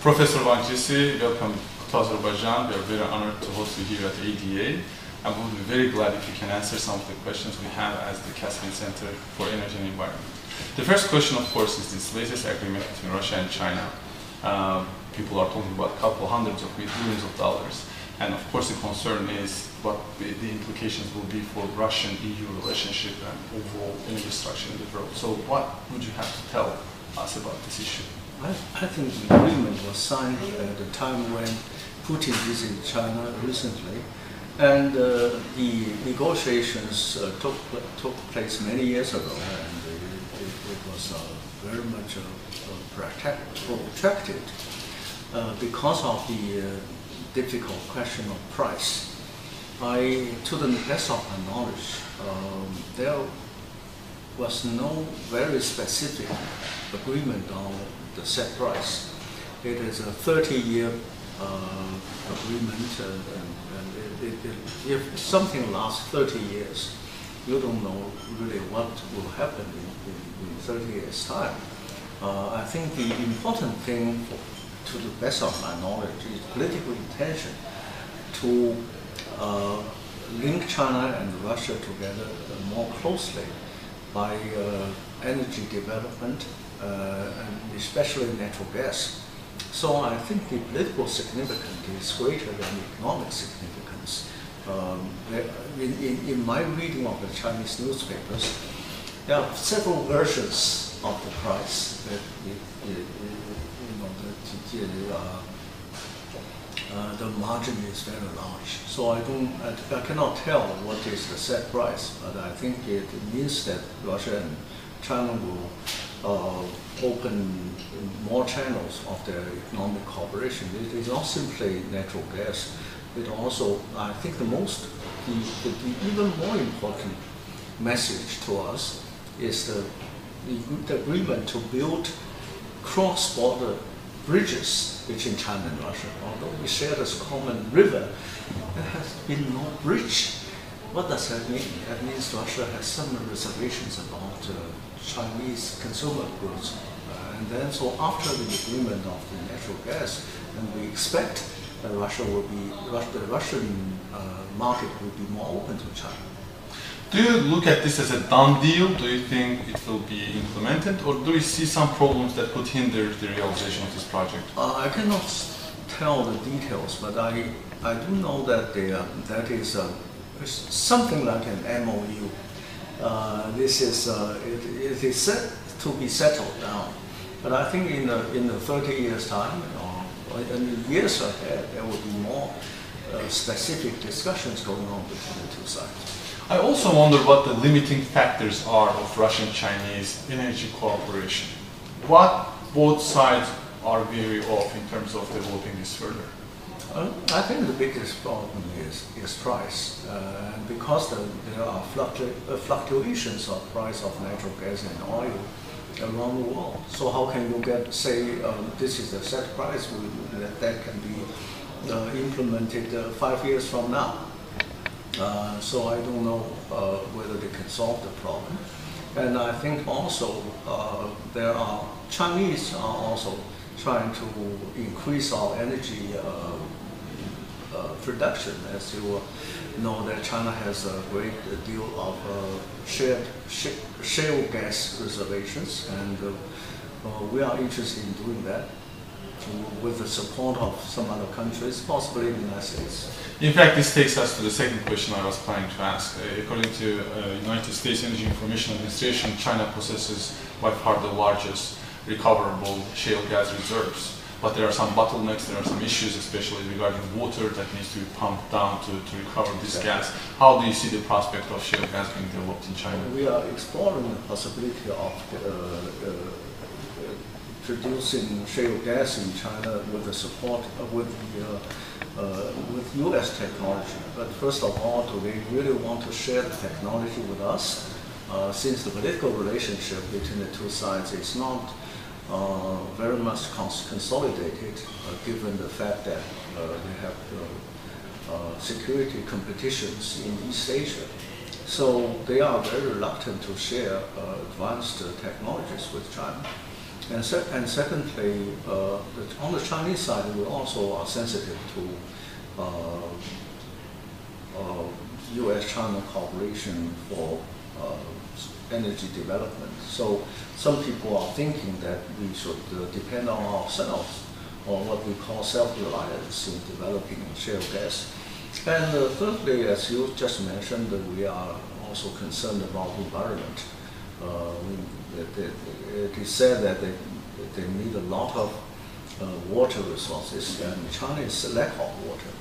Professor Wang Jisi, welcome to Azerbaijan. We are very honored to host you here at ADA. And we'll be very glad if you can answer some of the questions we have as the Caspian Center for Energy and Environment. The first question, of course, is this latest agreement between Russia and China. People are talking about a couple hundreds of billions of dollars. And of course, the concern is what the implications will be for Russian-EU relationship and overall energy structure in the world. So what would you have to tell us about this issue? I think the agreement was signed at the time when Putin visited China recently. And the negotiations took place many years ago, and it was very much protracted because of the difficult question of price. To the best of my knowledge, there was no very specific agreement on the set price. It is a 30-year agreement, and if something lasts 30 years, you don't know really what will happen in 30 years' time. I think the important thing, to the best of my knowledge, is political intention to link China and Russia together more closely by energy development, and especially natural gas. So I think the political significance is greater than the economic significance. In my reading of the Chinese newspapers, there are several versions of the price. The margin is very large. So I cannot tell what is the set price, but I think it means that Russia and China will open more channels of their economic cooperation. It is not simply natural gas. It also, I think the even more important message to us is the agreement to build cross-border bridges between China and Russia. Although we share this common river, there has been no bridge. What does that mean? That means Russia has some reservations about Chinese consumer goods. And then, so after the agreement of the natural gas, and we expect that the Russian market will be more open to China. Do you look at this as a done deal? Do you think it will be implemented, or do you see some problems that could hinder the realization of this project? I cannot tell the details, but I do know that that is something like an MOU. This is it is set to be settled down, but I think in the 30 years time or in the years ahead, there will be more specific discussions going on between the two sides. I also wonder what the limiting factors are of Russian-Chinese energy cooperation. What both sides are wary of in terms of developing this further? I think the biggest problem is price, and because there are fluctuations of price of natural gas and oil around the world. So how can you say this is a set price that can be implemented 5 years from now? So I don't know whether they can solve the problem. And I think also Chinese are also trying to increase our energy production. As you know, that China has a great deal of shale gas reservations, and we are interested in doing that with the support of some other countries, possibly the United States. In fact, this takes us to the second question I was planning to ask. According to United States Energy Information Administration, China possesses by far the largest recoverable shale gas reserves. But there are some bottlenecks, there are some issues, especially regarding water that needs to be pumped down to recover this gas. How do you see the prospect of shale gas being developed in China? We are exploring the possibility of producing shale gas in China with the support with U.S. technology. But first of all, do they really want to share the technology with us? Since the political relationship between the two sides is not very much consolidated, given the fact that they have security competitions in East Asia. So they are very reluctant to share advanced technologies with China. And secondly, on the Chinese side, we also are sensitive to U.S.-China cooperation for energy development. So some people are thinking that we should depend on ourselves, or what we call self-reliance in developing shale gas. And thirdly, as you just mentioned, we are also concerned about the environment. It is said that they need a lot of water resources, and China is lack of water.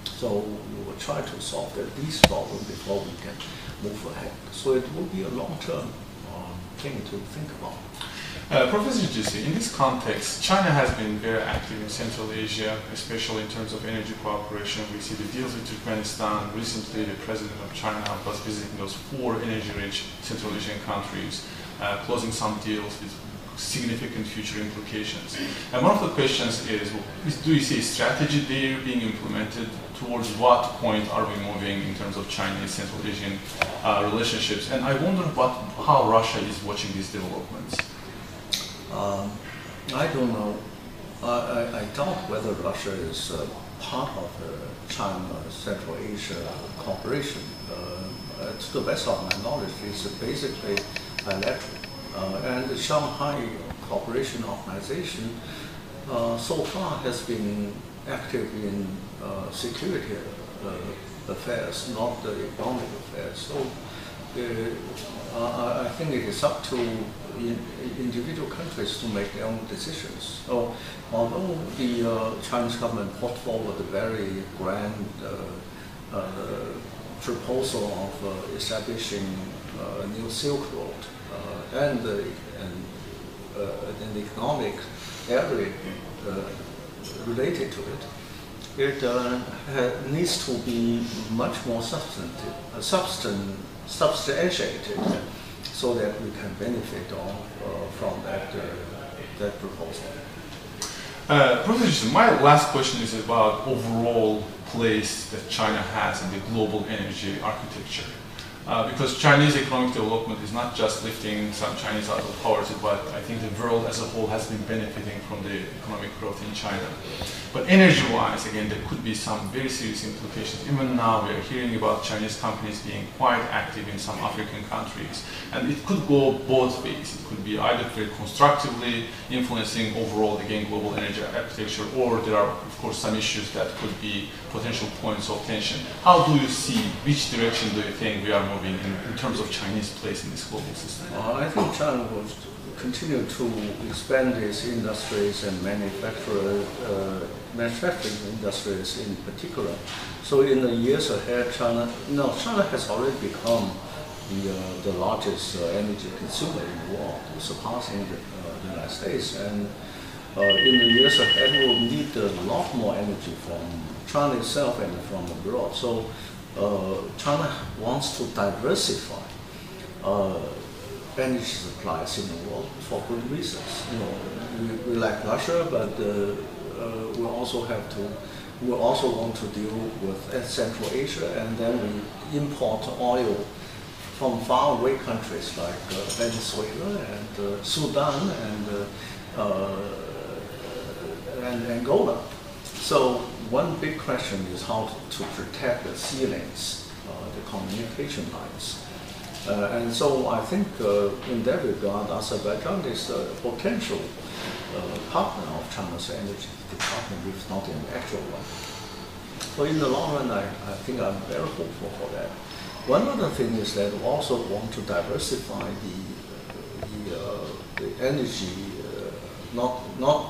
So we will try to solve these problems before we can move ahead. So it will be a long-term thing to think about. Professor Jisi, in this context, China has been very active in Central Asia, especially in terms of energy cooperation. We see the deals with Turkmenistan. Recently, the president of China was visiting those 4 energy-rich Central Asian countries, closing some deals with significant future implications. And one of the questions is, do you see a strategy there being implemented? Towards what point are we moving in terms of Chinese Central Asian relationships? And I wonder how Russia is watching these developments. I don't know. I doubt whether Russia is part of the China-Central Asia cooperation. To the best of my knowledge, it's basically bilateral. And the Shanghai Cooperation Organization so far has been active in security affairs, not the economic affairs. So I think it is up to individual countries to make their own decisions. So although the Chinese government put forward a very grand proposal of establishing a new Silk Road and an economic area related to it, it needs to be much more substantiated, so that we can benefit from that proposal. Professor, my last question is about overall place that China has in the global energy architecture. Because Chinese economic development is not just lifting some Chinese out of poverty, but I think the world as a whole has been benefiting from the economic growth in China. But energy-wise, again, there could be some very serious implications. Even now, we are hearing about Chinese companies being quite active in some African countries. And it could go both ways. It could be either very constructively influencing overall, again, global energy architecture, or there are, of course, some issues that could be potential points of tension. How do you see, which direction do you think we are moving in terms of Chinese place in this global system? I think China will continue to expand its industries and manufacturing industries in particular. So in the years ahead, China has already become the largest energy consumer in the world, surpassing the United States. And in the years ahead, we will need a lot more energy from China itself and from abroad. So China wants to diversify energy supplies in the world for good reasons. We like Russia, but we also want to deal with Central Asia, and then we import oil from faraway countries like Venezuela and Sudan and Angola. So one big question is how to protect the sea lanes, the communication lines. And so I think in that regard, Azerbaijan is a potential partner of China's energy department, if not an actual one. So in the long run, I think I'm very hopeful for that. One other thing is that we also want to diversify the energy, not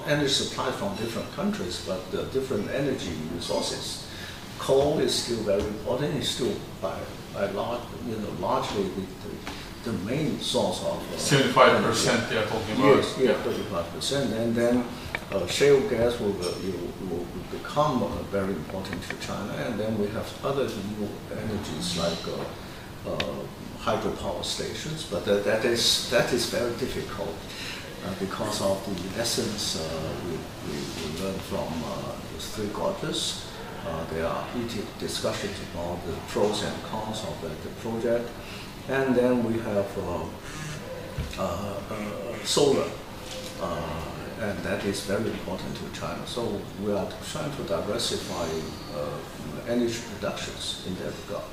energy supply from different countries, but different energy resources. Coal is still very important. It's still largely the main source of 75% they are talking about. Yes, 35%, and then shale gas will become very important to China, and then we have other new energies like hydropower stations, but that is very difficult because of the lessons we learned from the Three Gorges. There are heated discussions about the pros and cons of the project, and then we have solar and that is very important to China. So we are trying to diversify energy productions in that regard.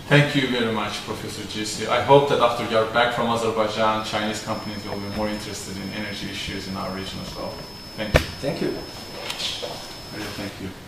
Thank you very much, Professor Jisi. I hope that after you are back from Azerbaijan, Chinese companies will be more interested in energy issues in our region as well. Thank you. Thank you. Thank you.